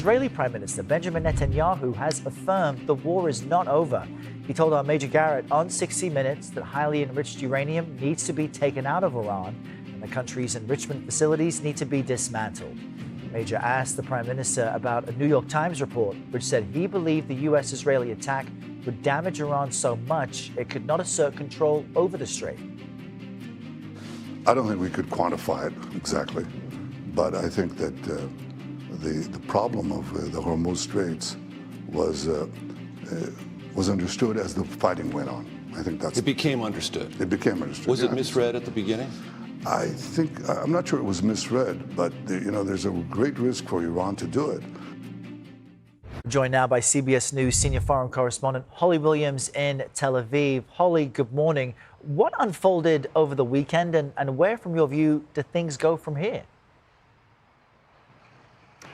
Israeli Prime Minister Benjamin Netanyahu has affirmed the war is not over. He told our Major Garrett on 60 Minutes that highly enriched uranium needs to be taken out of Iran and the country's enrichment facilities need to be dismantled. Major asked the Prime Minister about a New York Times report which said he believed the U.S.-Israeli attack would damage Iran so much it could not assert control over the strait. I don't think we could quantify it exactly, but I think that the problem of the Hormuz Straits was understood as the fighting went on. I think that's... It became understood. It became understood. Was it misread at the beginning? I'm not sure it was misread, but there's a great risk for Iran to do it. Joined now by CBS News senior foreign correspondent Holly Williams in Tel Aviv. Holly, good morning. What unfolded over the weekend and where, from your view, do things go from here?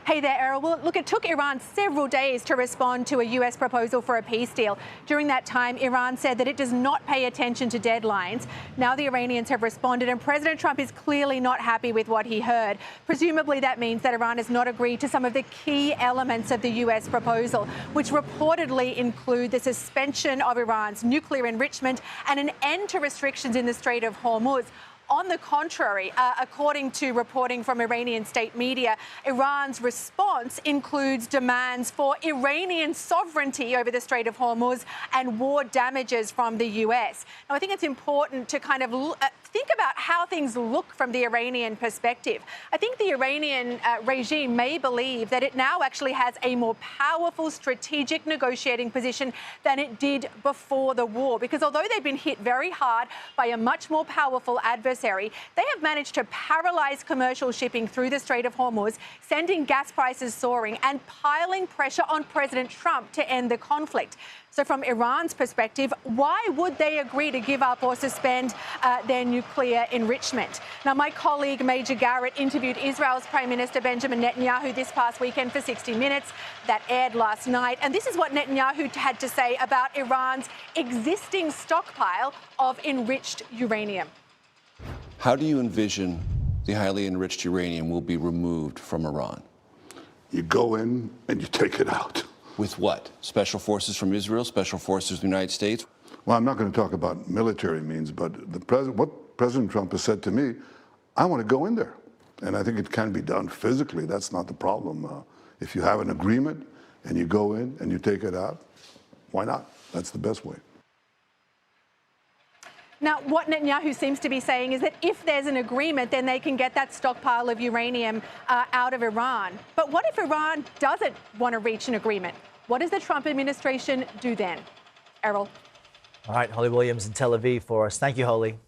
Hey there, Errol. Well, look, it took Iran several days to respond to a US proposal for a peace deal. During that time, Iran said that it does not pay attention to deadlines. Now the Iranians have responded, and President Trump is clearly not happy with what he heard. Presumably that means that Iran has not agreed to some of the key elements of the US proposal, which reportedly include the suspension of Iran's nuclear enrichment and an end to restrictions in the Strait of Hormuz. On the contrary, according to reporting from Iranian state media, Iran's response includes demands for Iranian sovereignty over the Strait of Hormuz and war damages from the US. Now, I think it's important to kind of think about how things look from the Iranian perspective. I think the Iranian regime may believe that it now actually has a more powerful strategic negotiating position than it did before the war, because although they've been hit very hard by a much more powerful adversary, they have managed to paralyze commercial shipping through the Strait of Hormuz, sending gas prices soaring and piling pressure on President Trump to end the conflict. So from Iran's perspective, why would they agree to give up or suspend their nuclear enrichment? Now, my colleague Major Garrett interviewed Israel's Prime Minister Benjamin Netanyahu this past weekend for 60 Minutes. That aired last night. And this is what Netanyahu had to say about Iran's existing stockpile of enriched uranium. How do you envision the highly enriched uranium will be removed from Iran? You go in and you take it out. With what? Special forces from Israel, special forces from the United States? Well, I'm not going to talk about military means, but what President Trump has said to me, I want to go in there. And I think it can be done physically. That's not the problem. If you have an agreement and you go in and you take it out, why not? That's the best way. Now, what Netanyahu seems to be saying is that if there's an agreement, then they can get that stockpile of uranium out of Iran. But what if Iran doesn't want to reach an agreement? What does the Trump administration do then? Errol. All right, Holly Williams in Tel Aviv for us. Thank you, Holly.